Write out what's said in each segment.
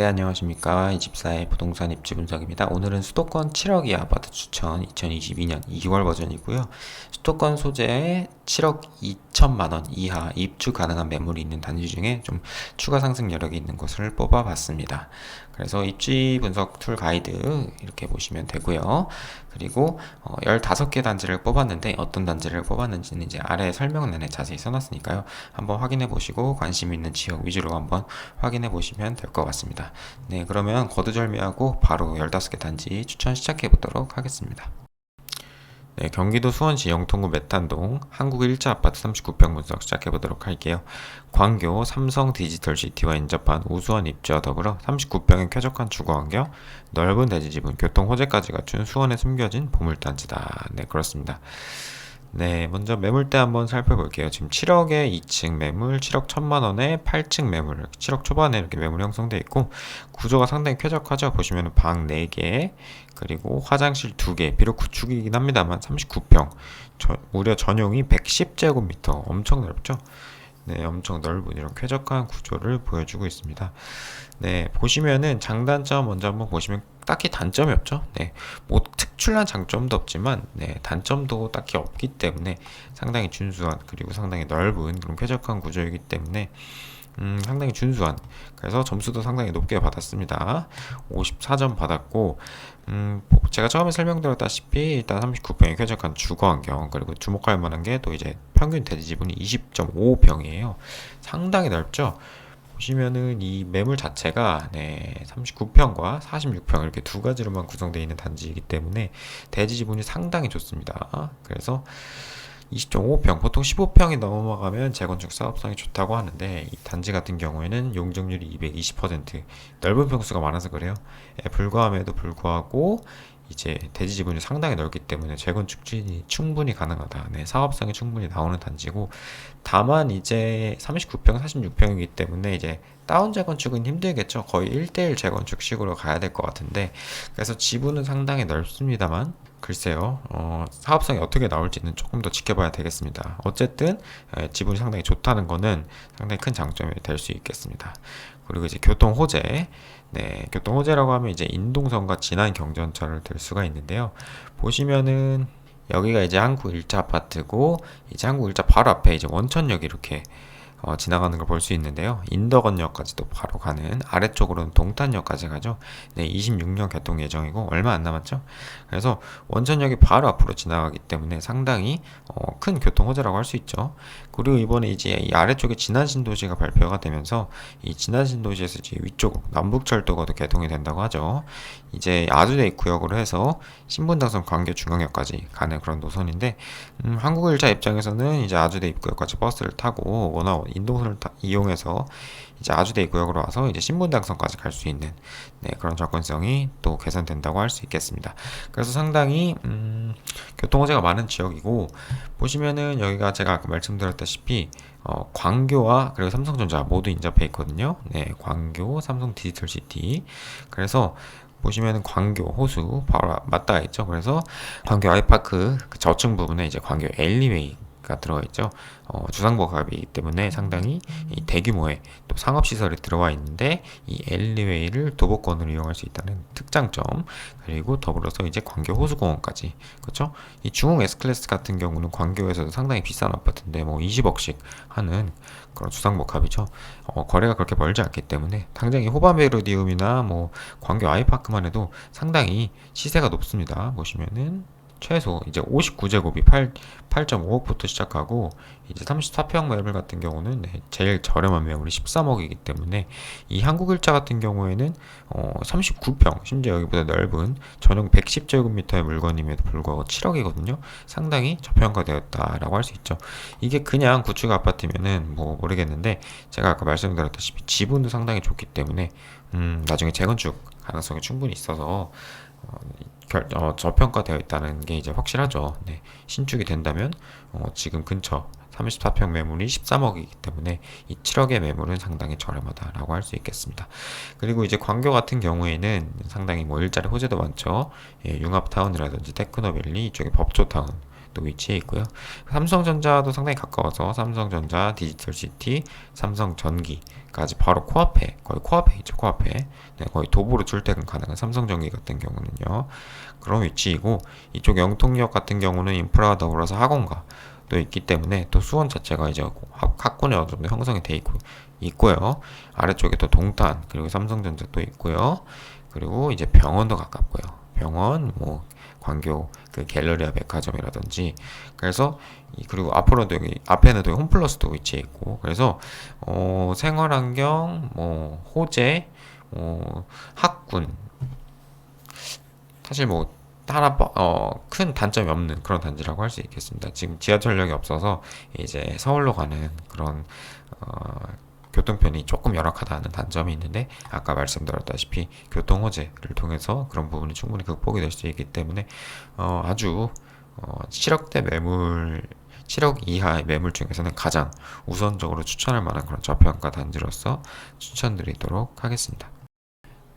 네, 안녕하십니까. 24의 부동산 입지 분석입니다. 오늘은 수도권 7억 이 아파트 추천 2022년 2월 버전이고요. 수도권 소재에 7억 2천만 원 이하 입주 가능한 매물이 있는 단지 중에 좀 추가 상승 여력이 있는 곳을 뽑아봤습니다. 그래서 입지 분석 툴 가이드 이렇게 보시면 되고요. 그리고 15개 단지를 뽑았는데 어떤 단지를 뽑았는지는 이제 아래 설명란에 자세히 써놨으니까요. 한번 확인해 보시고 관심 있는 지역 위주로 한번 확인해 보시면 될 것 같습니다. 네, 그러면 거두절미하고 바로 15개 단지 추천 시작해 보도록 하겠습니다. 네, 경기도 수원시 영통구 메탄동 한국 1차 아파트 39평 분석 시작해 보도록 할게요. 광교 삼성 디지털시티와 인접한 우수한 입지와 더불어 39평의 쾌적한 주거환경, 넓은 대지 지분, 교통 호재까지 갖춘 수원에 숨겨진 보물단지다. 네, 그렇습니다. 네, 먼저 매물대 한번 살펴볼게요. 지금 7억에 2층 매물, 7억 1천만 원에 8층 매물, 7억 초반에 이렇게 매물이 형성되어 있고, 구조가 상당히 쾌적하죠. 보시면 방 4개, 그리고 화장실 2개, 비록 구축이긴 합니다만 39평, 무려 전용이 110제곱미터, 엄청 넓죠? 네, 엄청 넓은 이런 쾌적한 구조를 보여주고 있습니다. 네, 보시면은 장단점 먼저 한번 보시면 딱히 단점이 없죠. 네, 뭐 특출난 장점도 없지만, 네, 단점도 딱히 없기 때문에 상당히 준수한 그리고 상당히 넓은 그런 쾌적한 구조이기 때문에 상당히 준수한. 그래서 점수도 상당히 높게 받았습니다. 54점 받았고, 제가 처음에 설명드렸다시피 일단 39평의 쾌적한 주거 환경, 그리고 주목할 만한 게 또 이제 평균 대지 지분이 20.5평이에요. 상당히 넓죠. 보시면은 이 매물 자체가 39평과 46평 이렇게 두 가지로만 구성되어 있는 단지이기 때문에 대지 지분이 상당히 좋습니다. 그래서 20.5평, 보통 15평이 넘어가면 재건축 사업성이 좋다고 하는데 이 단지 같은 경우에는 용적률이 220%, 넓은 평수가 많아서 그래요. 불과함에도 불구하고 이제 대지 지분이 상당히 넓기 때문에 재건축 추진이 충분히 가능하다. 네, 사업성이 충분히 나오는 단지고, 다만 이제 39평, 46평이기 때문에 이제 다운 재건축은 힘들겠죠. 거의 1대1 재건축식으로 가야 될 것 같은데, 그래서 지분은 상당히 넓습니다만 글쎄요, 사업성이 어떻게 나올지는 조금 더 지켜봐야 되겠습니다. 어쨌든 지분이 상당히 좋다는 거는 상당히 큰 장점이 될 수 있겠습니다. 그리고 이제 교통 호재, 네, 교통 호재라고 하면 이제 인동선과 진안 경전철을 들 수가 있는데요. 보시면은 여기가 이제 한국 1차 아파트고, 이제 한국 1차 바로 앞에 이제 원천역이 이렇게 지나가는 걸 볼 수 있는데요. 인덕원역까지도 바로 가는, 아래쪽으로는 동탄역까지 가죠. 네, 26년 개통 예정이고 얼마 안 남았죠. 그래서 원천역이 바로 앞으로 지나가기 때문에 상당히 큰 교통 호재라고 할 수 있죠. 그리고 이번에 이제 이 아래쪽에 진안신도시가 발표가 되면서 이 진안신도시에서 이제 위쪽 남북철도가도 개통이 된다고 하죠. 이제 아주대 구역으로 해서 신분당선 광교 중앙역까지 가는 그런 노선인데, 한국 1차 입장에서는 이제 아주대 입구역까지 버스를 타고 워낙 인도선을 이용해서 이제 아주대 입구역으로 와서 이제 신분당선까지 갈 수 있는, 네, 그런 접근성이 또 개선된다고 할 수 있겠습니다. 그래서 상당히 교통 호재가 많은 지역이고, 보시면은 여기가 제가 아까 말씀드렸다시피 광교와 그리고 삼성전자 모두 인접해 있거든요. 네, 광교, 삼성 디지털시티. 그래서 보시면은 광교 호수 바로 맞닿아 있죠. 그래서 광교 아이파크 그 저층 부분에 이제 광교 엘리웨이가 들어가 있죠. 주상복합이기 때문에 상당히 이 대규모의 또 상업시설이 들어와 있는데 이 엘리웨이를 도보권으로 이용할 수 있다는 특장점, 그리고 더불어서 이제 광교 호수공원까지, 그렇죠? 이 중흥 S클래스 같은 경우는 광교에서도 상당히 비싼 아파트인데 뭐 20억씩 하는 그런 주상복합이죠. 거래가 그렇게 멀지 않기 때문에 당장 이 호반베르디움이나 뭐 광교 아이파크만 해도 상당히 시세가 높습니다. 보시면은 최소 이제 59제곱이 8.5억부터 시작하고, 이제 34평 매물 같은 경우는 제일 저렴한 매물이 13억이기 때문에 이 한국 일자 같은 경우에는 39평, 심지어 여기보다 넓은 전용 110제곱미터의 물건임에도 불구하고 7억이거든요. 상당히 저평가되었다라고 할 수 있죠. 이게 그냥 구축 아파트면은 뭐 모르겠는데, 제가 아까 말씀드렸다시피 지분도 상당히 좋기 때문에 나중에 재건축 가능성이 충분히 있어서 저평가되어 있다는 게 이제 확실하죠. 네, 신축이 된다면 지금 근처 34평 매물이 13억이기 때문에 이 7억의 매물은 상당히 저렴하다라고 할 수 있겠습니다. 그리고 이제 광교 같은 경우에는 상당히 뭐 일자리 호재도 많죠. 예, 융합타운이라든지 테크노밸리, 이쪽에 법조타운, 또 위치해 있고요. 삼성전자도 상당히 가까워서 삼성전자, 디지털시티, 삼성전기까지 바로 코앞에, 거의 코앞에 있죠. 코앞에. 네, 거의 도보로 출퇴근 가능한 삼성전기 같은 경우는요. 그런 위치이고, 이쪽 영통역 같은 경우는 인프라와 더불어서 학원가 또 있기 때문에 또 수원 자체가 이제 학군이 어느 정도 형성이 돼 있고요. 아래쪽에 또 동탄, 그리고 삼성전자 또 있고요. 그리고 이제 병원도 가깝고요. 병원, 뭐 광교 그 갤러리아 백화점이라든지. 그래서 그리고 앞으로도 여기 앞에는 또 홈플러스도 위치해 있고. 그래서 생활환경, 뭐 호재, 학군, 사실 뭐 하나 큰 단점이 없는 그런 단지라고 할 수 있겠습니다. 지금 지하철역이 없어서 이제 서울로 가는 그런 교통편이 조금 열악하다는 단점이 있는데, 아까 말씀드렸다시피 교통 호재를 통해서 그런 부분이 충분히 극복이 될 수 있기 때문에 아주 7억대 매물 7억 이하의 매물 중에서는 가장 우선적으로 추천할 만한 그런 저평가 단지로서 추천드리도록 하겠습니다.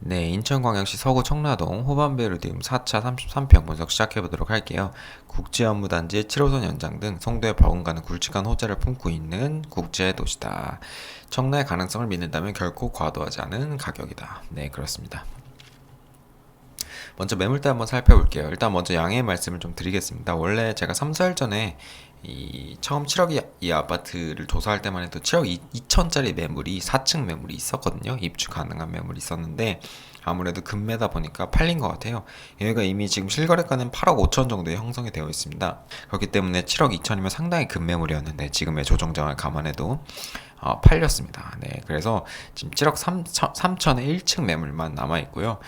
네, 인천광역시 서구 청라동 호반베르디움 4차 33평 분석 시작해보도록 할게요. 국제업무단지의 7호선 연장 등 송도에 버금가는 굵직한 호재를 품고 있는 국제도시다. 청라의 가능성을 믿는다면 결코 과도하지 않은 가격이다. 네, 그렇습니다. 먼저 매물대 한번 살펴볼게요. 일단 먼저 양해의 말씀을 좀 드리겠습니다. 원래 제가 3, 4일 전에 처음 7억 이 아파트를 조사할 때만 해도 7억 2천짜리 매물이 4층 매물이 있었거든요. 입주 가능한 매물이 있었는데 아무래도 금매다 보니까 팔린 것 같아요. 여기가 이미 지금 실거래가는 8억 5천 정도에 형성이 되어 있습니다. 그렇기 때문에 7억 2천이면 상당히 금매물이었는데 지금의 조정장을 감안해도 팔렸습니다. 네, 그래서 지금 7억 3천에 1층 매물만 남아 있고요.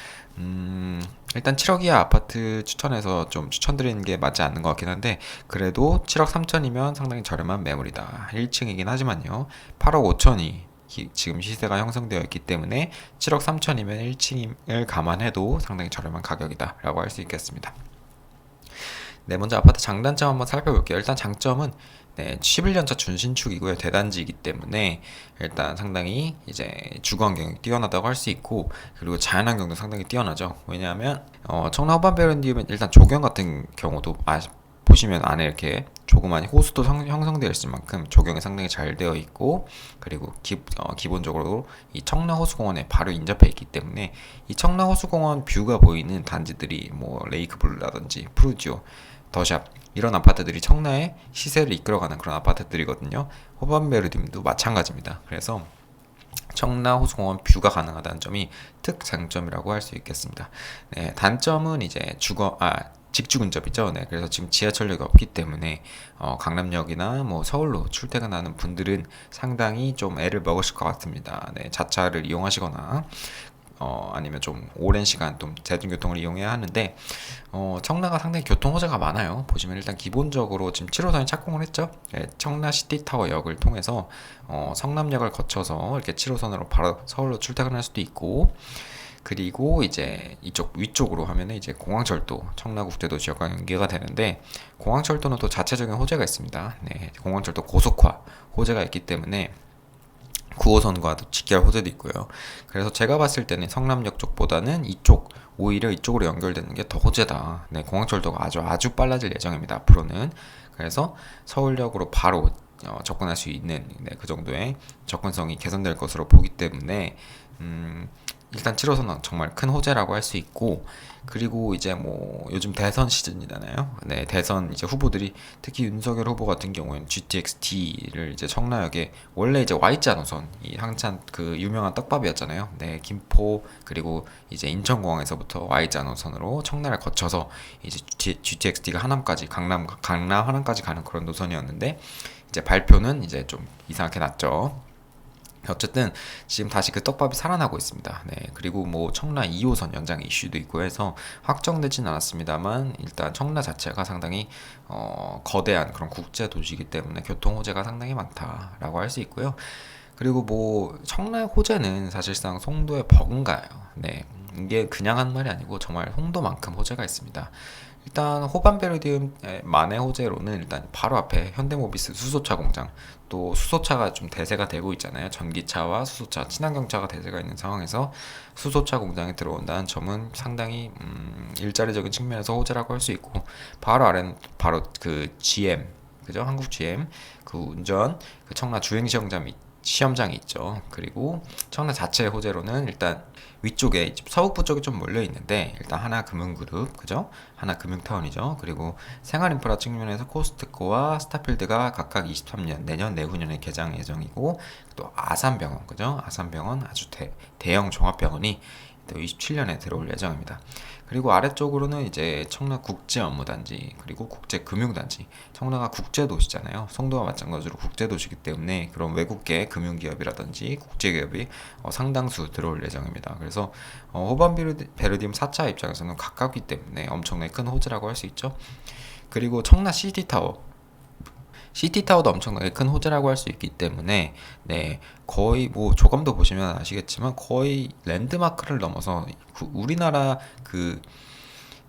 일단 7억 이하 아파트 추천해서 좀 추천드리는 게 맞지 않는 것 같긴 한데, 그래도 7억 3천이면 상당히 저렴한 매물이다. 1층이긴 하지만요. 8억 5천이 지금 시세가 형성되어 있기 때문에 7억 3천이면 1층을 감안해도 상당히 저렴한 가격이다 라고 할 수 있겠습니다. 네, 먼저 아파트 장단점 한번 살펴볼게요. 일단 장점은 11년차 준신축이고요. 대단지이기 때문에 일단 상당히 이제 주거 환경이 뛰어나다고 할 수 있고, 그리고 자연 환경도 상당히 뛰어나죠. 왜냐하면 청라 호반베른디움은 일단 조경 같은 경우도 보시면 안에 이렇게 조그마한 호수도 형성되어 있을 만큼 조경이 상당히 잘 되어 있고, 그리고 기본적으로 이 청라 호수공원에 바로 인접해 있기 때문에 이 청라 호수공원 뷰가 보이는 단지들이 뭐 레이크블루라든지 푸르지오, 더샵 이런 아파트들이 청라의 시세를 이끌어가는 그런 아파트들이거든요. 호반베르딤도 마찬가지입니다. 그래서 청라 호수공원 뷰가 가능하다는 점이 특장점이라고 할 수 있겠습니다. 네, 단점은 이제 직주 근접이죠. 네, 그래서 지금 지하철역이 없기 때문에 강남역이나 뭐 서울로 출퇴근하는 분들은 상당히 좀 애를 먹으실 것 같습니다. 네, 자차를 이용하시거나 아니면 좀 오랜 시간 좀 대중교통을 이용해야 하는데, 청라가 상당히 교통 호재가 많아요. 보시면 일단 기본적으로 지금 7호선이 착공을 했죠. 네, 청라 시티타워역을 통해서 성남역을 거쳐서 이렇게 7호선으로 바로 서울로 출퇴근할 수도 있고, 그리고 이제 이쪽 위쪽으로 하면은 이제 공항철도, 청라국제도시역과 연계가 되는데, 공항철도는 또 자체적인 호재가 있습니다. 네, 공항철도 고속화 호재가 있기 때문에 9호선과도 직결 호재도 있고요. 그래서 제가 봤을 때는 성남역 쪽보다는 오히려 이쪽으로 연결되는 게 더 호재다. 네, 공항철도가 아주 빨라질 예정입니다. 앞으로는. 그래서 서울역으로 바로 접근할 수 있는 그 정도의 접근성이 개선될 것으로 보기 때문에 일단 7호선은 정말 큰 호재라고 할 수 있고, 그리고 이제 뭐 요즘 대선 시즌이잖아요. 네, 대선 이제 후보들이 특히 윤석열 후보 같은 경우에는 GTX-D를 이제 청라역에, 원래 이제 Y자 노선, 이 한참 그 유명한 떡밥이었잖아요. 네, 김포 그리고 이제 인천공항에서부터 Y자 노선으로 청라를 거쳐서 이제 GTX-D가 하남까지 강남 하남까지 가는 그런 노선이었는데, 이제 발표는 이제 좀 이상하게 났죠. 어쨌든 지금 다시 그 떡밥이 살아나고 있습니다. 네, 그리고 뭐 청라 2호선 연장 이슈도 있고 해서 확정되진 않았습니다만, 일단 청라 자체가 상당히 거대한 그런 국제 도시이기 때문에 교통 호재가 상당히 많다라고 할 수 있고요. 그리고 뭐 청라의 호재는 사실상 송도에 버금가요. 네, 이게 그냥 한 말이 아니고 정말 송도만큼 호재가 있습니다. 일단 호반베르디움만의 호재로는 일단 바로 앞에 현대모비스 수소차 공장, 또 수소차가 좀 대세가 되고 있잖아요. 전기차와 수소차, 친환경차가 대세가 있는 상황에서 수소차 공장에 들어온다는 점은 상당히 일자리적인 측면에서 호재라고 할 수 있고, 바로 아래는 바로 그 GM, 그죠? 한국 GM 그 운전 그 청라 주행 시험장이 있죠. 그리고 청라 자체 호재로는 일단 위쪽에 서북부 쪽이 좀 몰려 있는데, 일단 하나금융그룹, 그죠? 하나금융타운이죠. 그리고 생활인프라 측면에서 코스트코와 스타필드가 각각 23년 내년 내후년에 개장 예정이고, 또 아산병원, 그죠? 아산병원 아주 대형 종합병원이 또 27년에 들어올 예정입니다. 그리고 아래쪽으로는 이제 청라 국제업무단지, 그리고 국제금융단지. 청라가 국제도시잖아요. 송도와 마찬가지로 국제도시이기 때문에 그런 외국계 금융기업이라든지 국제기업이 상당수 들어올 예정입니다. 그래서 호반 베르디움 4차 입장에서는 가깝기 때문에 엄청나게 큰 호재라고 할 수 있죠. 그리고 청라 시티타워도 엄청나게 큰 호재라고 할 수 있기 때문에, 네, 거의 뭐 조감도 보시면 아시겠지만 거의 랜드마크를 넘어서 우리나라 그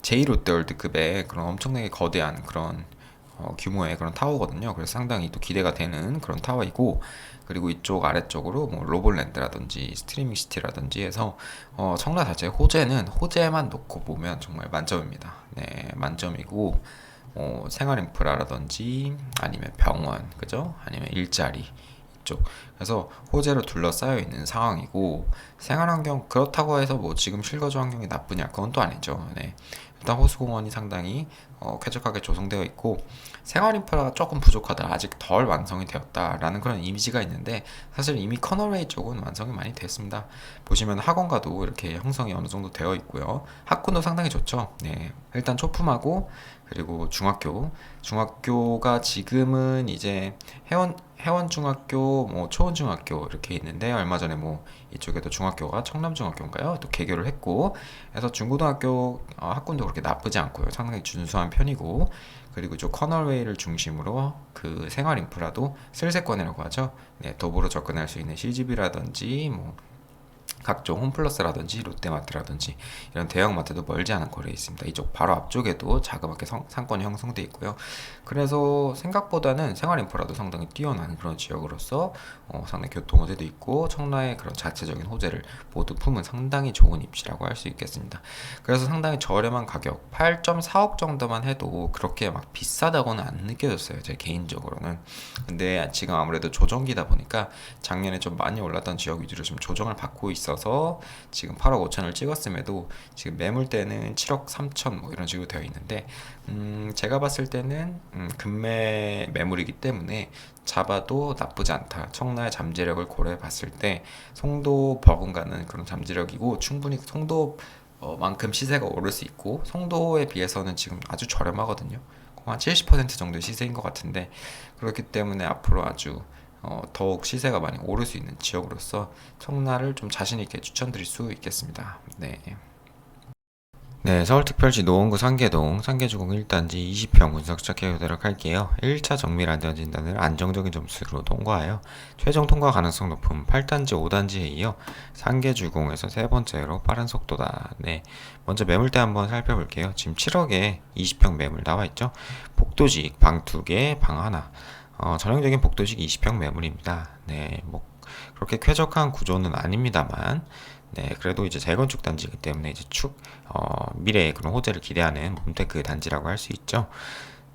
제2롯데월드급의 그런 엄청나게 거대한 그런 규모의 그런 타워거든요. 그래서 상당히 또 기대가 되는 그런 타워이고, 그리고 이쪽 아래쪽으로 뭐 로볼랜드라든지 스트리밍시티라든지 해서 청라 자체 호재만 놓고 보면 정말 만점입니다. 네, 만점이고, 생활 인프라라든지 아니면 병원, 그죠? 아니면 일자리 이쪽. 그래서 호재로 둘러싸여 있는 상황이고, 생활 환경 그렇다고 해서 뭐 지금 실거주 환경이 나쁘냐, 그건 또 아니죠. 네. 일단 호수공원이 상당히 쾌적하게 조성되어 있고, 생활 인프라가 조금 부족하다, 아직 덜 완성이 되었다라는 그런 이미지가 있는데, 사실 이미 커널웨이 쪽은 완성이 많이 됐습니다. 보시면 학원가도 이렇게 형성이 어느 정도 되어 있고요. 학군도 상당히 좋죠. 네. 일단 초품하고, 그리고 중학교가 지금은 이제 해원중학교, 뭐 초원중학교 이렇게 있는데, 얼마 전에 뭐 이쪽에도 중학교가 청남중학교인가요? 또 개교를 했고, 그래서 중고등학교 학군도 그렇게 나쁘지 않고요. 상당히 준수한 편이고, 그리고 저 커널웨이를 중심으로 그 생활 인프라도 슬세권이라고 하죠. 네, 도보로 접근할 수 있는 CGV라든지 뭐 각종 홈플러스라든지 롯데마트라든지 이런 대형마트도 멀지 않은 거리에 있습니다. 이쪽 바로 앞쪽에도 자그맣게 상권이 형성돼 있고요. 그래서 생각보다는 생활 인프라도 상당히 뛰어난 그런 지역으로서 상당히 교통 호재도 있고, 청라의 그런 자체적인 호재를 모두 품은 상당히 좋은 입지라고 할 수 있겠습니다. 그래서 상당히 저렴한 가격 8.4억 정도만 해도 그렇게 막 비싸다고는 안 느껴졌어요, 제 개인적으로는. 근데 지금 아무래도 조정기다 보니까 작년에 좀 많이 올랐던 지역 위주로 좀 조정을 받고 있어서 지금 8억 5천을 찍었음에도 지금 매물대는 7억 3천 뭐 이런 식으로 되어 있는데, 제가 봤을 때는 금매 매물이기 때문에 잡아도 나쁘지 않다. 청라의 잠재력을 고려해 봤을 때 송도 버금가는 그런 잠재력이고, 충분히 송도 만큼 시세가 오를 수 있고, 송도에 비해서는 지금 아주 저렴하거든요. 한 70% 정도의 시세인 것 같은데, 그렇기 때문에 앞으로 아주 더욱 시세가 많이 오를 수 있는 지역으로서 청라를 좀 자신 있게 추천드릴 수 있겠습니다. 네. 네, 서울특별시 노원구 상계주공 1단지 20평 분석 시작해보도록 할게요. 1차 정밀 안전 진단을 안정적인 점수로 통과하여 최종 통과 가능성 높은 8단지 5단지에 이어 상계주공에서 세 번째로 빠른 속도다. 네, 먼저 매물대 한번 살펴볼게요. 지금 7억에 20평 매물 나와있죠. 복도식 방 2개, 방 하나. 전형적인 복도식 20평 매물입니다. 네, 뭐 그렇게 쾌적한 구조는 아닙니다만, 네, 그래도 이제 재건축 단지이기 때문에 이제 미래의 그런 호재를 기대하는 몬테크 단지라고 할 수 있죠.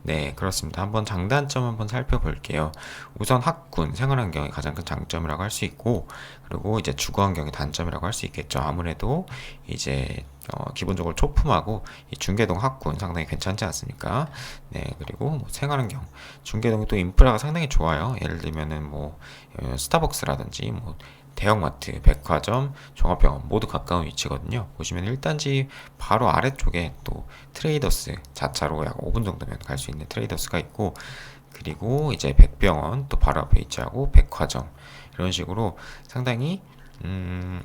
네, 그렇습니다. 한번 장단점 한번 살펴볼게요. 우선 학군, 생활환경이 가장 큰 장점이라고 할 수 있고, 그리고 이제 주거환경의 단점이라고 할 수 있겠죠. 아무래도 이제 기본적으로 초품하고 이 중계동 학군 상당히 괜찮지 않습니까? 네, 그리고 뭐 생활환경, 중계동이 또 인프라가 상당히 좋아요. 예를 들면은 뭐 스타벅스라든지 뭐 대형마트, 백화점, 종합병원 모두 가까운 위치거든요. 보시면 1단지 바로 아래쪽에 또 트레이더스, 자차로 약 5분 정도면 갈 수 있는 트레이더스가 있고, 그리고 이제 백병원 또 바로 앞에 위치하고 백화점, 이런 식으로 상당히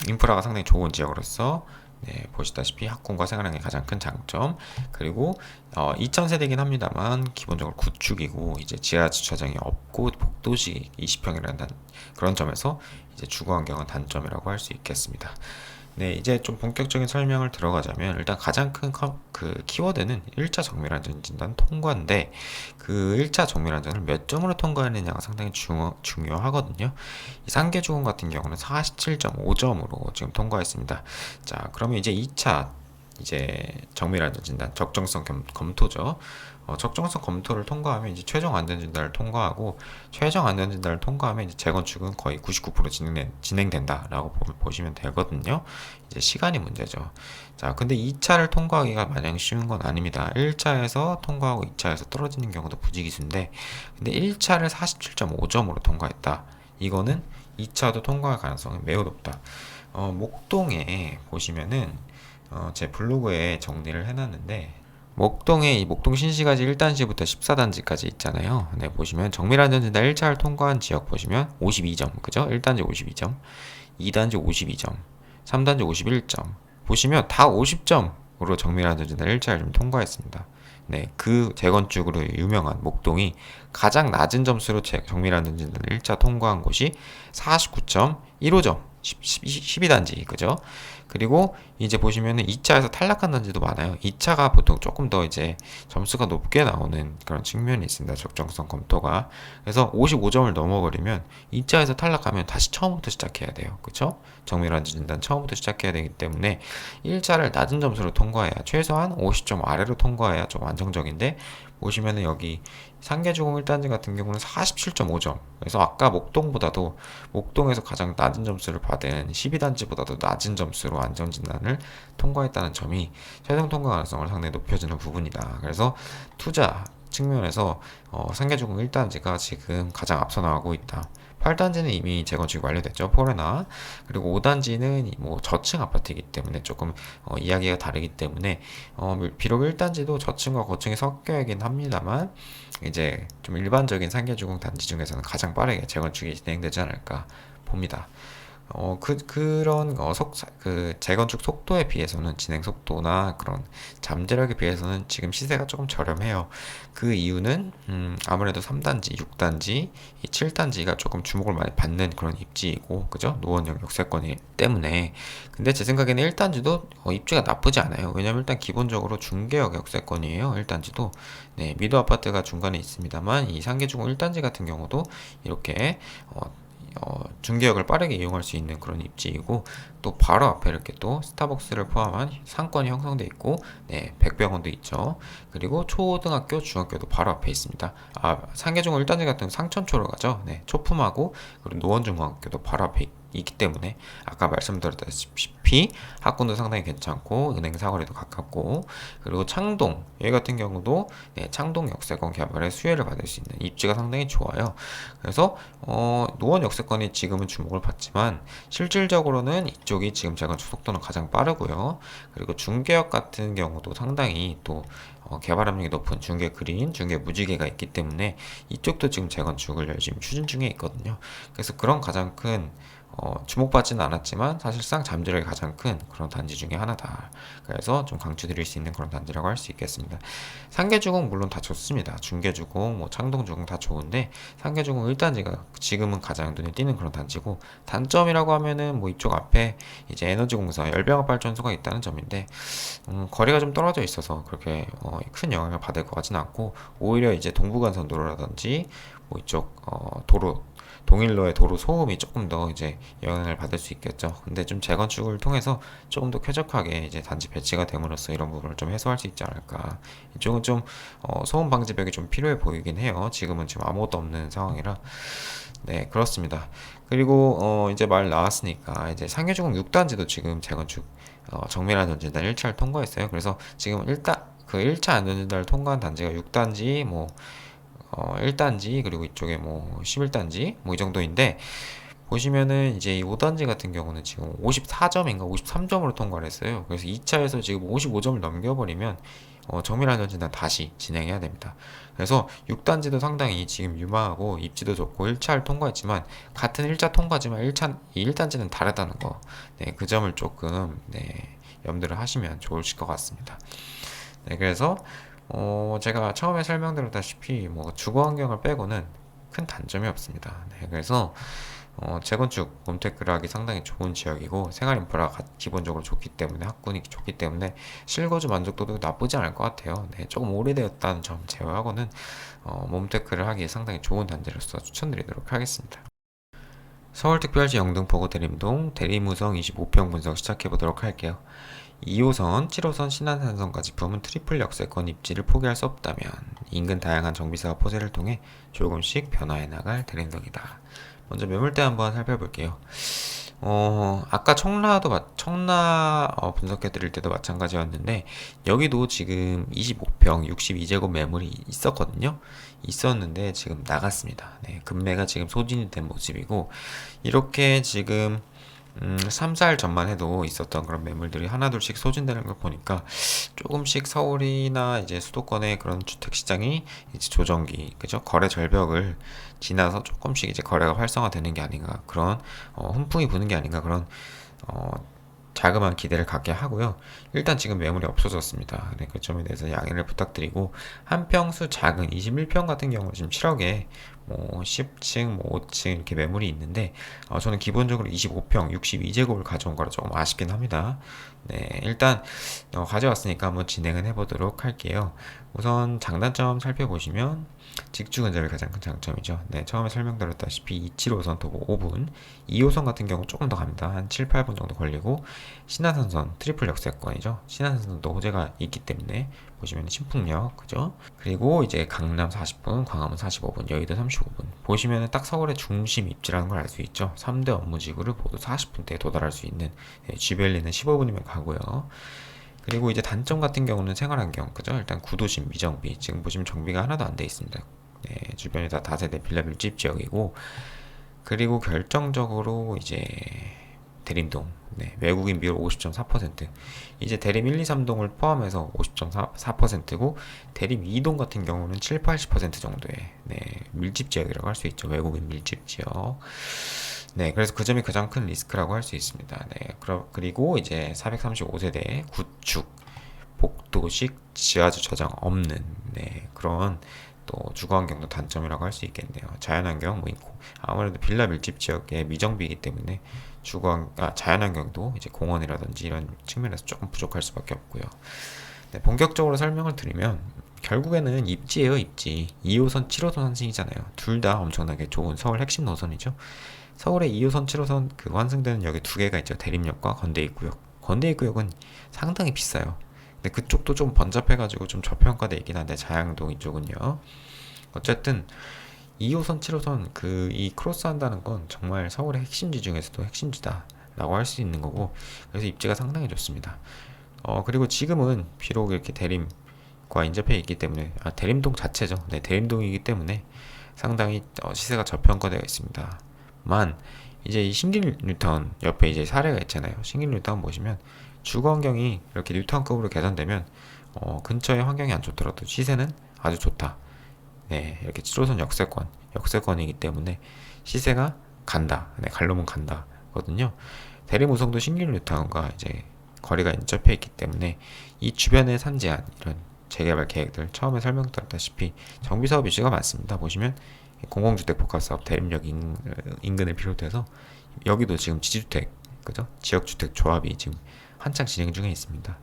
인프라가 상당히 좋은 지역으로서, 네, 보시다시피 학군과 생활하는 게 가장 큰 장점. 그리고 2000세대긴 합니다만 기본적으로 구축이고 이제 지하 주차장이 없고 복도식 20평이라는 그런 점에서 이제 주거 환경은 단점이라고 할 수 있겠습니다. 네, 이제 좀 본격적인 설명을 들어가자면 일단 가장 큰 그 키워드는 1차 정밀안전 진단 통과인데 그 1차 정밀안전을 몇 점으로 통과했느냐가 상당히 중요하거든요. 이 상계주공 같은 경우는 47.5점으로 지금 통과했습니다. 자, 그러면 이제 2차 이제 정밀안전 진단 적정성 검토죠. 적정성 검토를 통과하면 이제 최종 안전 진단을 통과하고 최종 안전 진단을 통과하면 이제 재건축은 거의 99% 진행된다라고 보시면 되거든요. 이제 시간이 문제죠. 자, 근데 2차를 통과하기가 마냥 쉬운 건 아닙니다. 1차에서 통과하고 2차에서 떨어지는 경우도 부지기수인데, 근데 1차를 47.5점으로 통과했다. 이거는 2차도 통과할 가능성이 매우 높다. 목동에 보시면은 제 블로그에 정리를 해놨는데 목동에 이 목동 신시가지 1단지부터 14단지까지 있잖아요. 네, 보시면 정밀안전진단 1차를 통과한 지역 보시면 52점, 그죠? 1단지 52점, 2단지 52점, 3단지 51점. 보시면 다 50점으로 정밀안전진단 1차를 좀 통과했습니다. 네, 그 재건축으로 유명한 목동이 가장 낮은 점수로 정밀안전진단 1차 통과한 곳이 49.15점, 12단지, 그죠? 그리고 이제 보시면은 2차에서 탈락한 단지도 많아요. 2차가 보통 조금 더 이제 점수가 높게 나오는 그런 측면이 있습니다. 적정성 검토가. 그래서 55점을 넘어버리면 2차에서 탈락하면 다시 처음부터 시작해야 돼요. 그쵸? 정밀안전진단 처음부터 시작해야 되기 때문에 1차를 낮은 점수로 통과해야 최소한 50점 아래로 통과해야 좀 안정적인데 보시면은 여기 상계주공 1단지 같은 경우는 47.5점. 그래서 아까 목동보다도 목동에서 가장 낮은 점수를 받은 12단지보다도 낮은 점수로 안전진단을 통과했다는 점이 최종 통과 가능성을 상당히 높여주는 부분이다. 그래서 투자 측면에서 상계주공 1단지가 지금 가장 앞서 나가고 있다. 8단지는 이미 재건축이 완료됐죠. 포레나. 그리고 5단지는 뭐 저층 아파트이기 때문에 조금 이야기가 다르기 때문에 비록 1단지도 저층과 고층이 섞여야긴 합니다만 이제 좀 일반적인 상계주공 단지 중에서는 가장 빠르게 재건축이 진행되지 않을까 봅니다. 재건축 속도에 비해서는 진행 속도나 그런 잠재력에 비해서는 지금 시세가 조금 저렴해요. 그 이유는, 아무래도 3단지, 6단지, 7단지가 조금 주목을 많이 받는 그런 입지이고, 그죠? 노원역 역세권이 때문에. 근데 제 생각에는 1단지도 입지가 나쁘지 않아요. 왜냐면 일단 기본적으로 중개역 역세권이에요. 1단지도. 네, 미도 아파트가 중간에 있습니다만, 이 상계주공 1단지 같은 경우도 이렇게, 중개역을 빠르게 이용할 수 있는 그런 입지이고 또 바로 앞에 이렇게 또 스타벅스를 포함한 상권이 형성돼 있고 네, 백병원도 있죠. 그리고 초등학교, 중학교도 바로 앞에 있습니다. 상계중공 1단지 같은 상천초로 가죠. 네, 초품하고 그리고 노원중학교도 바로 앞에 있기 때문에 아까 말씀드렸다시피 학군도 상당히 괜찮고 은행 사거리도 가깝고 그리고 창동 여기 같은 경우도 네, 창동 역세권 개발의 수혜를 받을 수 있는 입지가 상당히 좋아요. 그래서 노원 역세권이 지금은 주목을 받지만 실질적으로는 이쪽이 지금 재건축 속도는 가장 빠르고요. 그리고 중개역 같은 경우도 상당히 또 개발 압력이 높은 중개 그린, 중개 무지개가 있기 때문에 이쪽도 지금 재건축을 열심히 추진 중에 있거든요. 그래서 그런 가장 큰 주목받지는 않았지만 사실상 잠재력이 가장 큰 그런 단지 중에 하나다. 그래서 좀 강추드릴 수 있는 그런 단지라고 할 수 있겠습니다. 상계주공 물론 다 좋습니다. 중계주공, 뭐 창동주공 다 좋은데 상계주공 1단지가 지금은 가장 눈에 띄는 그런 단지고 단점이라고 하면은 뭐 이쪽 앞에 이제 에너지공사 열병합발전소가 있다는 점인데 거리가 좀 떨어져 있어서 그렇게 큰 영향을 받을 것 같지는 않고 오히려 이제 동부간선도로라든지 뭐 이쪽 도로 동일로의 도로 소음이 조금 더 이제 영향을 받을 수 있겠죠. 근데 좀 재건축을 통해서 조금 더 쾌적하게 이제 단지 배치가 됨으로써 이런 부분을 좀 해소할 수 있지 않을까. 이쪽은 좀 소음 방지벽이 좀 필요해 보이긴 해요. 지금은 지금 아무것도 없는 상황이라. 네, 그렇습니다. 그리고 이제 말 나왔으니까 이제 상계주공 6단지도 지금 재건축 정밀안전진단 1차를 통과했어요. 그래서 지금 일단 그 1차 안전진단을 통과한 단지가 6단지, 뭐 1단지 그리고 이쪽에 뭐 11단지 뭐 이 정도인데 보시면은 이제 이 5단지 같은 경우는 지금 54점인가 53점으로 통과를 했어요. 그래서 2차에서 지금 55점을 넘겨버리면 정밀안전진단 다시 진행해야 됩니다. 그래서 6단지도 상당히 지금 유망하고 입지도 좋고 1차를 통과했지만 같은 1차 통과지만 1단지는 다르다는 거. 네, 그 점을 조금 네, 염두를 하시면 좋으실 것 같습니다. 네, 그래서 제가 처음에 설명드렸다시피 뭐 주거 환경을 빼고는 큰 단점이 없습니다. 네, 그래서 재건축 몬테크를 하기 상당히 좋은 지역이고 생활 인프라가 기본적으로 좋기 때문에 학군이 좋기 때문에 실거주 만족도도 나쁘지 않을 것 같아요. 네, 조금 오래되었다는 점 제외하고는 몬테크를 하기에 상당히 좋은 단지로서 추천드리도록 하겠습니다. 서울특별시 영등포구 대림동 대림우성 25평 분석 시작해보도록 할게요. 2호선, 7호선 신안산선까지 품은 트리플 역세권 입지를 포기할 수 없다면 인근 다양한 정비사업 호재를 통해 조금씩 변화해 나갈 대림동이다. 먼저 매물대 한번 살펴볼게요. 아까 청라 분석해 드릴 때도 마찬가지였는데 여기도 지금 25평 62제곱 매물이 있었는데 지금 나갔습니다. 네, 금매가 지금 소진이 된 모습이고 이렇게 지금 3, 4일 전만 해도 있었던 그런 매물들이 하나둘씩 소진되는 걸 보니까 조금씩 서울이나 이제 수도권의 그런 주택 시장이 이제 조정기, 그죠? 거래 절벽을 지나서 조금씩 이제 거래가 활성화되는 게 아닌가 그런 훈풍이 부는 게 아닌가 그런 어, 자그마한 기대를 갖게 하고요. 일단 지금 매물이 없어졌습니다. 네, 그 점에 대해서 양해를 부탁드리고 한 평수 작은 21평 같은 경우는 지금 7억에 뭐 10층, 뭐 5층 이렇게 매물이 있는데 저는 기본적으로 25평, 62제곱을 가져온 거라 조금 아쉽긴 합니다. 네, 일단 가져왔으니까 한번 진행을 해보도록 할게요. 우선 장단점 살펴보시면 직주 근접이 가장 큰 장점이죠. 네, 처음에 설명드렸다시피 27호선 도보 5분, 2호선 같은 경우 조금 더 갑니다. 한 7, 8분 정도 걸리고 신안산선 트리플 역세권이죠. 신안산선도 호재가 있기 때문에 보시면 신풍역, 그죠? 그리고 이제 강남 40분, 광화문 45분, 여의도 35분. 보시면 딱 서울의 중심 입지라는 걸 알 수 있죠. 3대 업무지구를 모두 40분대에 도달할 수 있는 쥐벨리는 15분이면 가고요. 그리고 이제 단점 같은 경우는 생활환경, 그죠? 일단 구도심, 미정비. 지금 보시면 정비가 하나도 안 돼 있습니다. 네, 주변이 다 다세대 빌라 밀집 지역이고, 그리고 결정적으로 이제 대림동, 네, 외국인 비율 50.4%. 이제 대림 1, 2, 3동을 포함해서 50.4%고, 대림 2동 같은 경우는 7, 80% 정도의 네, 밀집 지역이라고 할 수 있죠. 외국인 밀집 지역. 네, 그래서 그 점이 가장 큰 리스크라고 할 수 있습니다. 네, 그리고 이제 435세대 구축, 복도식 지하주차장 없는 네, 그런 또 주거환경도 단점이라고 할 수 있겠네요. 자연환경 뭐 있고 아무래도 빌라 밀집 지역의 미정비이기 때문에 자연환경도 이제 공원이라든지 이런 측면에서 조금 부족할 수밖에 없고요. 네, 본격적으로 설명을 드리면 결국에는 입지예요, 입지. 2호선, 7호선 환승이잖아요. 둘 다 엄청나게 좋은 서울 핵심 노선이죠. 서울의 2호선, 7호선 그 환승되는 역이 두 개가 있죠. 대림역과 건대입구역. 건대입구역은 상당히 비싸요. 근데 그쪽도 좀 번잡해가지고 좀 저평가돼 있긴 한데 자양동 이쪽은요. 어쨌든 2호선, 7호선 그 이 크로스 한다는 건 정말 서울의 핵심지 중에서도 핵심지다라고 할 수 있는 거고 그래서 입지가 상당히 좋습니다. 그리고 지금은 비록 이렇게 대림과 인접해 있기 때문에 대림동 자체죠. 네, 대림동이기 때문에 상당히 시세가 저평가되어 있습니다. 만 이제 이 신길 뉴타운 옆에 이제 사례가 있잖아요. 신길 뉴타운 보시면 주거 환경이 이렇게 뉴타운급으로 개선되면 근처의 환경이 안 좋더라도 시세는 아주 좋다. 네, 이렇게 7호선 역세권이기 때문에 시세가 간다. 네, 갈 놈은 간다거든요. 대림우성도 신길 뉴타운과 이제 거리가 인접해 있기 때문에 이 주변의 산제한 이런 재개발 계획들 처음에 설명드렸다시피 정비 사업 이슈가 많습니다. 보시면 공공주택 복합사업 대림역 인근을 비롯해서 여기도 지금 지주택, 그죠? 지역주택 조합이 지금 한창 진행 중에 있습니다.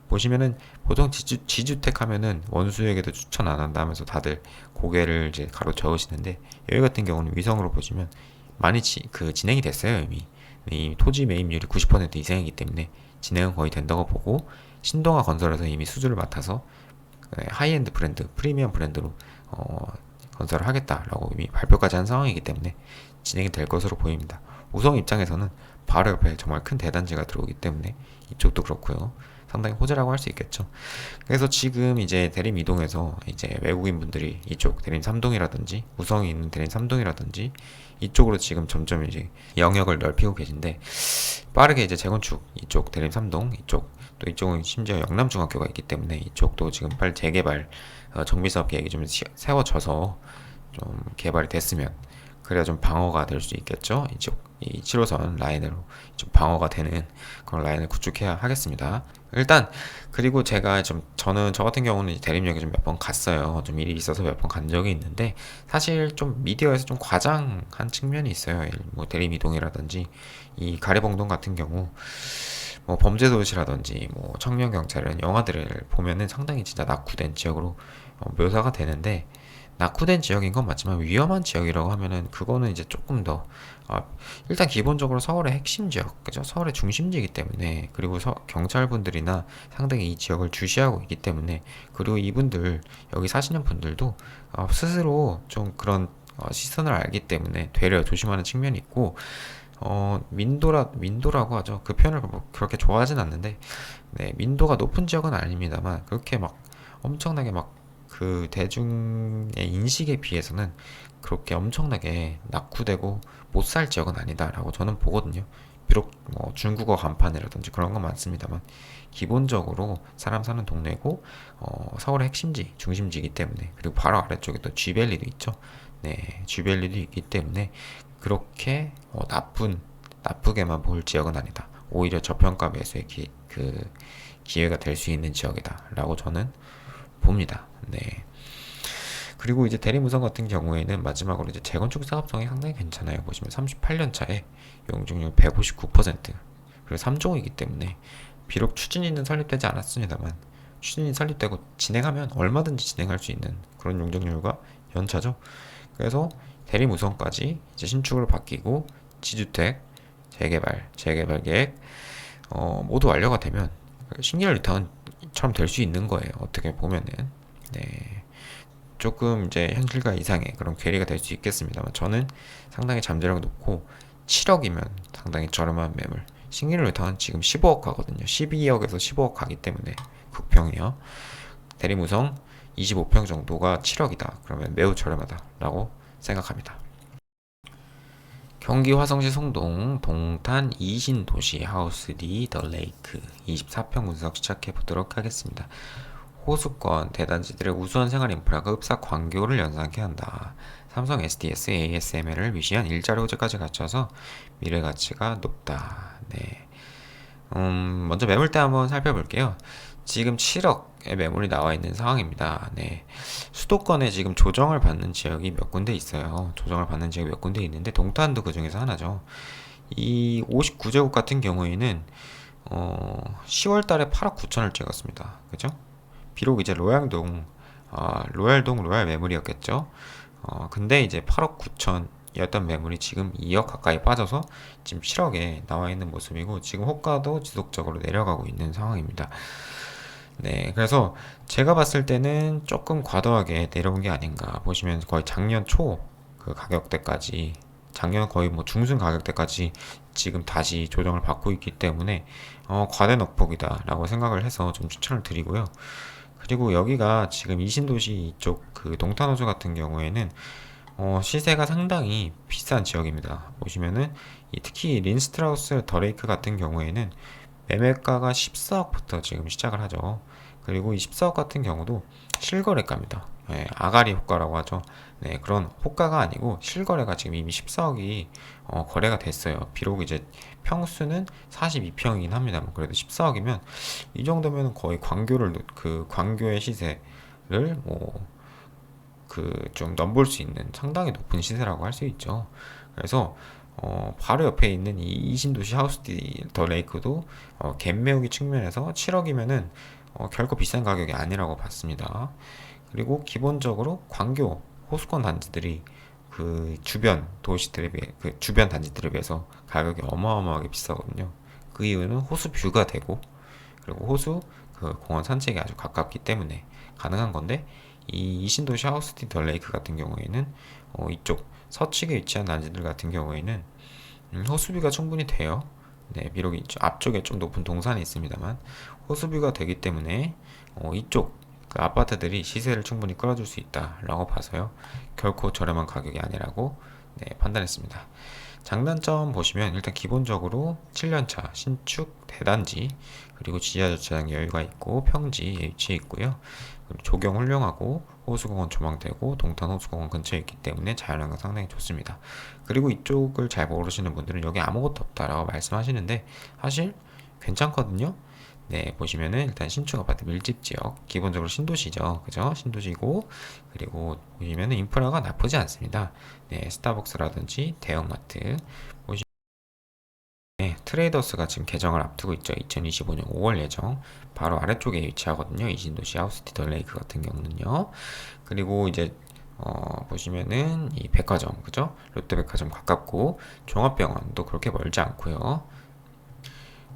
보시면은 보통 지주택 하면은 원수에게도 추천 안 한다 하면서 다들 고개를 이제 가로 저으시는데 여기 같은 경우는 위성으로 보시면 많이 진행이 됐어요. 이미 토지 매입률이 90% 이상이기 때문에 진행은 거의 된다고 보고 신동아 건설에서 이미 수주를 맡아서 하이엔드 브랜드, 프리미엄 브랜드로 건설을 하겠다라고 이미 발표까지 한 상황이기 때문에 진행이 될 것으로 보입니다. 우성 입장에서는 바로 옆에 정말 큰 대단지가 들어오기 때문에 이쪽도 그렇고요. 상당히 호재라고 할 수 있겠죠. 그래서 지금 이제 대림 이동에서 이제 외국인 분들이 이쪽 대림 3동이라든지 우성이 있는 대림 3동이라든지 이쪽으로 지금 점점 이제 영역을 넓히고 계신데 빠르게 이제 재건축 이쪽 대림 3동 이쪽 또 이쪽은 심지어 영남중학교가 있기 때문에 이쪽도 지금 빨리 재개발 정비사업 계획이 좀 세워져서 좀 개발이 됐으면 그래야 좀 방어가 될 수 있겠죠. 이쪽 이 7호선 라인으로 좀 방어가 되는 그런 라인을 구축해야 하겠습니다. 일단 그리고 제가 좀 저는 저 같은 경우는 대림역에 좀 몇 번 갔어요. 좀 일이 있어서 몇 번 간 적이 있는데 사실 좀 미디어에서 좀 과장한 측면이 있어요. 뭐 대림이동이라든지 이 가래봉동 같은 경우 뭐 범죄도시라든지 뭐 청년경찰이라는 영화들을 보면은 상당히 진짜 낙후된 지역으로 묘사가 되는데 낙후된 지역인 건 맞지만 위험한 지역이라고 하면은 그거는 이제 조금 더 일단 기본적으로 서울의 핵심 지역, 그죠? 서울의 중심지이기 때문에 그리고 경찰분들이나 상당히 이 지역을 주시하고 있기 때문에 그리고 이분들 여기 사시는 분들도 스스로 좀 그런 시선을 알기 때문에 되려 조심하는 측면이 있고 민도라고 하죠. 그 표현을 뭐 그렇게 좋아하진 않는데, 네, 민도가 높은 지역은 아닙니다만, 그렇게 막 엄청나게 막 그 대중의 인식에 비해서는 그렇게 엄청나게 낙후되고 못 살 지역은 아니다라고 저는 보거든요. 비록 뭐 중국어 간판이라든지 그런 건 많습니다만, 기본적으로 사람 사는 동네고, 서울의 핵심지, 중심지이기 때문에, 그리고 바로 아래쪽에 또 쥐밸리도 있죠. 네, 쥐밸리도 있기 때문에, 그렇게 나쁘게만 볼 지역은 아니다. 오히려 저평가 매수의 기회가 될 수 있는 지역이다라고 저는 봅니다. 네. 그리고 이제 대리무성 같은 경우에는 마지막으로 이제 재건축 사업성이 상당히 괜찮아요. 보시면 38년 차에 용적률 159%, 그리고 3종이기 때문에 비록 추진위는 설립되지 않았습니다만 추진이 설립되고 진행하면 얼마든지 진행할 수 있는 그런 용적률과 연차죠. 그래서 대리무성까지 이제 신축으로 바뀌고 지주택 재개발 계획 모두 완료가 되면 신기할 리타운처럼 될 수 있는 거예요. 어떻게 보면은 네. 조금 이제 현실과 이상의 그런 괴리가 될 수 있겠습니다만 저는 상당히 잠재력이 높고 7억이면 상당히 저렴한 매물. 신기루 리타운 지금 15억 가거든요. 12억에서 15억 가기 때문에 국평이요. 대리무성 25평 정도가 7억이다. 그러면 매우 저렴하다라고 생각합니다. 경기 화성시 송동 동탄 이신도시 하우스 D 더 레이크 24평 분석 시작해 보도록 하겠습니다. 호수권 대단지들의 우수한 생활 인프라가 흡사 광교를 연상케 한다. 삼성 SDS, ASML을 위시한 일자리 호재까지 갖춰서 미래 가치가 높다. 네. 먼저 매물대 한번 살펴볼게요. 지금 7억의 매물이 나와 있는 상황입니다. 네. 수도권에 지금 조정을 받는 지역이 몇 군데 있어요. 조정을 받는 지역이 몇 군데 있는데 동탄도 그 중에서 하나죠. 이 59제곱 같은 경우에는 10월 달에 8억 9천을 찍었습니다. 그죠? 비록 이제 로얄동 로얄 매물이었겠죠. 근데 이제 8억 9천이었던 매물이 지금 2억 가까이 빠져서 지금 7억에 나와 있는 모습이고 지금 호가도 지속적으로 내려가고 있는 상황입니다. 네, 그래서 제가 봤을 때는 조금 과도하게 내려온 게 아닌가. 보시면 거의 작년 초 그 가격대까지, 작년 거의 뭐 중순 가격대까지 지금 다시 조정을 받고 있기 때문에 과대 낙폭이다라고 생각을 해서 좀 추천을 드리고요. 그리고 여기가 지금 이신도시 이쪽 그 동탄호수 같은 경우에는 시세가 상당히 비싼 지역입니다. 보시면은 특히 린스트라우스 더레이크 같은 경우에는 매매가가 14억부터 지금 시작을 하죠. 그리고 이 14억 같은 경우도 실거래가입니다. 네, 아가리 호가라고 하죠. 네, 그런 호가가 아니고 실거래가 지금 이미 14억이 거래가 됐어요. 비록 이제 평수는 42평이긴 합니다만 그래도 14억이면 이 정도면 거의 광교의 시세를 뭐 그 좀 넘볼 수 있는 상당히 높은 시세라고 할 수 있죠. 그래서 바로 옆에 있는 이 이신도시 하우스디 더 레이크도 갭 메우기 측면에서 7억이면은 결코 비싼 가격이 아니라고 봤습니다. 그리고 기본적으로 광교 호수권 단지들이 그 주변 도시들에 비해 그 주변 단지들에 비해서 가격이 어마어마하게 비싸거든요. 그 이유는 호수 뷰가 되고 그리고 호수 그 공원 산책이 아주 가깝기 때문에 가능한 건데 이 이신도시 하우스티 더 레이크 같은 경우에는 이쪽 서측에 위치한 단지들 같은 경우에는 호수뷰가 충분히 돼요. 네, 비록 앞쪽에 좀 높은 동산이 있습니다만 호수뷰가 되기 때문에 이쪽 그 아파트들이 시세를 충분히 끌어줄 수 있다라고 봐서요. 결코 저렴한 가격이 아니라고 네, 판단했습니다. 장단점 보시면 일단 기본적으로 7년차 신축 대단지, 그리고 지하 주차장 여유가 있고 평지에 위치해 있고요. 그리고 조경 훌륭하고 호수공원 조망되고 동탄 호수공원 근처에 있기 때문에 자연환경 상당히 좋습니다. 그리고 이쪽을 잘 모르시는 분들은 여기 아무것도 없다라고 말씀하시는데 사실 괜찮거든요. 네, 보시면은 일단 신축 아파트 밀집 지역, 기본적으로 신도시죠. 그죠? 신도시고, 그리고 보시면은 인프라가 나쁘지 않습니다. 네, 스타벅스라든지 대형마트, 네, 트레이더스가 지금 개정을 앞두고 있죠. 2025년 5월 예정. 바로 아래쪽에 위치하거든요. 이 신도시 하우스티더 레이크 같은 경우는요. 그리고 이제 보시면은 이 백화점, 그죠? 롯데백화점 가깝고 종합병원도 그렇게 멀지 않고요.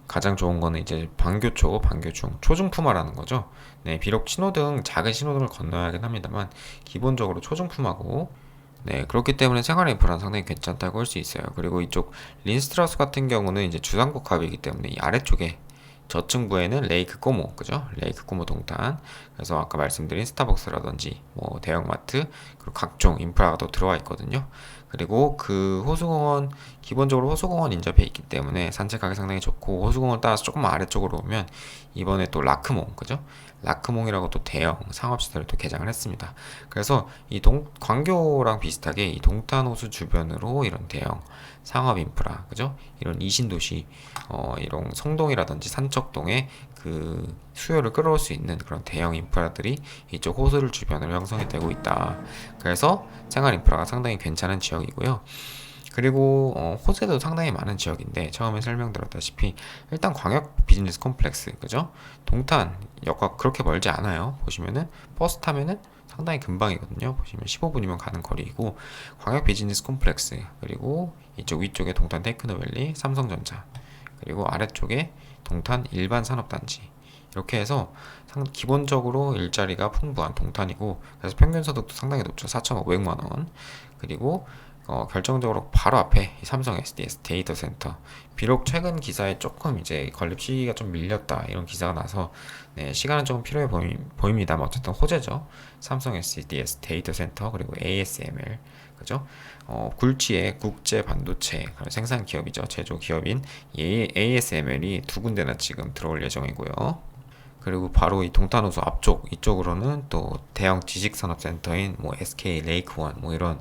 가장 좋은 거는 이제 반교초, 반교중, 초중품화라는 거죠. 네, 비록 신호등, 작은 신호등을 건너야 하긴 합니다만 기본적으로 초중품하고, 네, 그렇기 때문에 생활 인프라는 상당히 괜찮다고 할 수 있어요. 그리고 이쪽 린스트라우스 같은 경우는 이제 주상복합이기 때문에 이 아래쪽에 저층부에는 레이크 꼬모, 그죠? 레이크 꼬모 동탄. 그래서 아까 말씀드린 스타벅스라든지 뭐 대형마트, 그리고 각종 인프라가 또 들어와 있거든요. 그리고 그 호수공원, 기본적으로 호수공원 인접해 있기 때문에 산책하기 상당히 좋고, 호수공원 따라서 조금 아래쪽으로 오면 이번에 또 라크몽, 그죠? 라크몽이라고 또 대형 상업시설을 또 개장을 했습니다. 그래서 이 광교랑 비슷하게 이 동탄 호수 주변으로 이런 대형 상업 인프라, 그죠? 이런 이신도시, 이런 성동이라든지 산적동에 그 수요를 끌어올 수 있는 그런 대형 인프라들이 이쪽 호수를 주변으로 형성이 되고 있다. 그래서 생활 인프라가 상당히 괜찮은 지역이고요. 그리고 호재도 상당히 많은 지역인데 처음에 설명드렸다시피 일단 광역 비즈니스 콤플렉스, 그죠? 동탄역과 그렇게 멀지 않아요. 보시면은 버스 타면은 상당히 금방이거든요. 보시면 15분이면 가는 거리이고, 광역 비즈니스 콤플렉스, 그리고 이쪽 위쪽에 동탄 테크노밸리, 삼성전자, 그리고 아래쪽에 동탄 일반 산업단지, 이렇게 해서 기본적으로 일자리가 풍부한 동탄이고, 그래서 평균 소득도 상당히 높죠. 4,500만 원. 그리고 결정적으로 바로 앞에 이 삼성 SDS 데이터 센터. 비록 최근 기사에 조금 이제 건립 시기가 좀 밀렸다 이런 기사가 나서, 네, 시간은 조금 필요해 보입니다만 어쨌든 호재죠. 삼성 SDS 데이터 센터, 그리고 ASML, 그죠? 굴지의 국제 반도체 생산 기업이죠. 제조 기업인 ASML이 두 군데나 지금 들어올 예정이고요. 그리고 바로 이 동탄호수 앞쪽 이쪽으로는 또 대형 지식산업센터인 뭐 SK 레이크원 뭐 이런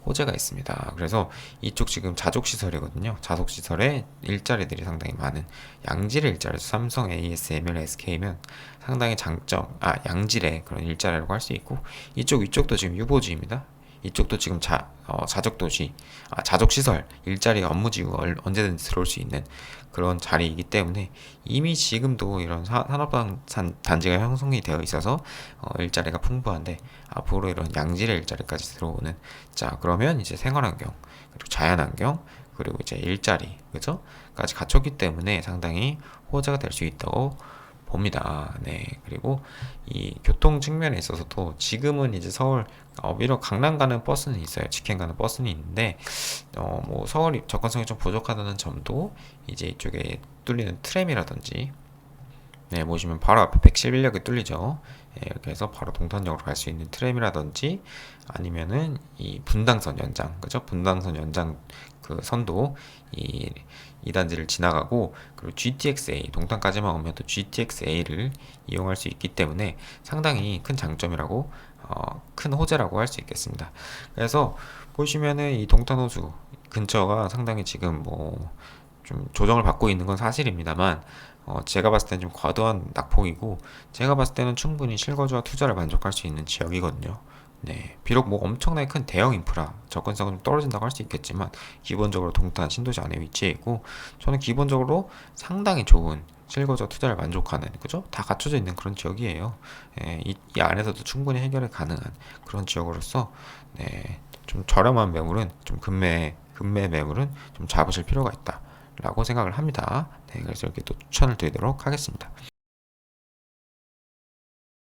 호재가 있습니다. 그래서 이쪽 지금 자족시설이거든요. 자족시설에 일자리들이 상당히 많은 양질의 일자리에서 삼성, ASML, SK면 상당히 양질의 그런 일자리라고 할 수 있고, 이쪽도 지금 유보지입니다. 이쪽도 지금 자족도시, 자족시설, 일자리가 업무지구가 언제든지 들어올 수 있는 그런 자리이기 때문에 이미 지금도 이런 산업단지가 형성이 되어 있어서 일자리가 풍부한데, 앞으로 이런 양질의 일자리까지 들어오는, 자, 그러면 이제 생활환경, 그리고 자연환경, 그리고 이제 일자리, 그죠? 까지 갖췄기 때문에 상당히 호재가 될 수 있다고 봅니다. 네. 그리고 이 교통 측면에 있어서도 지금은 이제 서울, 비록 강남 가는 버스는 있어요. 직행 가는 버스는 있는데, 뭐 서울이 접근성이 좀 부족하다는 점도 이제 이쪽에 뚫리는 트램이라든지, 네, 보시면 바로 앞에 111역이 뚫리죠. 네, 이렇게 해서 바로 동탄역으로 갈 수 있는 트램이라든지, 아니면은 이 분당선 연장, 그죠? 분당선 연장 그 선도 이 2단지를 지나가고, 그리고 GTX-A, 동탄까지만 오면 또 GTX-A를 이용할 수 있기 때문에 상당히 큰 장점이라고, 큰 호재라고 할 수 있겠습니다. 그래서 보시면은 이 동탄호수 근처가 상당히 지금 뭐 좀 조정을 받고 있는 건 사실입니다만, 제가 봤을 때는 좀 과도한 낙폭이고, 제가 봤을 때는 충분히 실거주와 투자를 만족할 수 있는 지역이거든요. 네, 비록 뭐 엄청나게 큰 대형 인프라 접근성은 좀 떨어진다고 할 수 있겠지만 기본적으로 동탄 신도시 안에 위치해 있고, 저는 기본적으로 상당히 좋은 실거주와 투자를 만족하는, 그죠? 다 갖춰져 있는 그런 지역이에요. 예, 이 안에서도 충분히 해결이 가능한 그런 지역으로서, 네, 좀 저렴한 매물은 좀 금매 매물은 좀 잡으실 필요가 있다 라고 생각을 합니다. 네, 그래서 이렇게 또 추천을 드리도록 하겠습니다.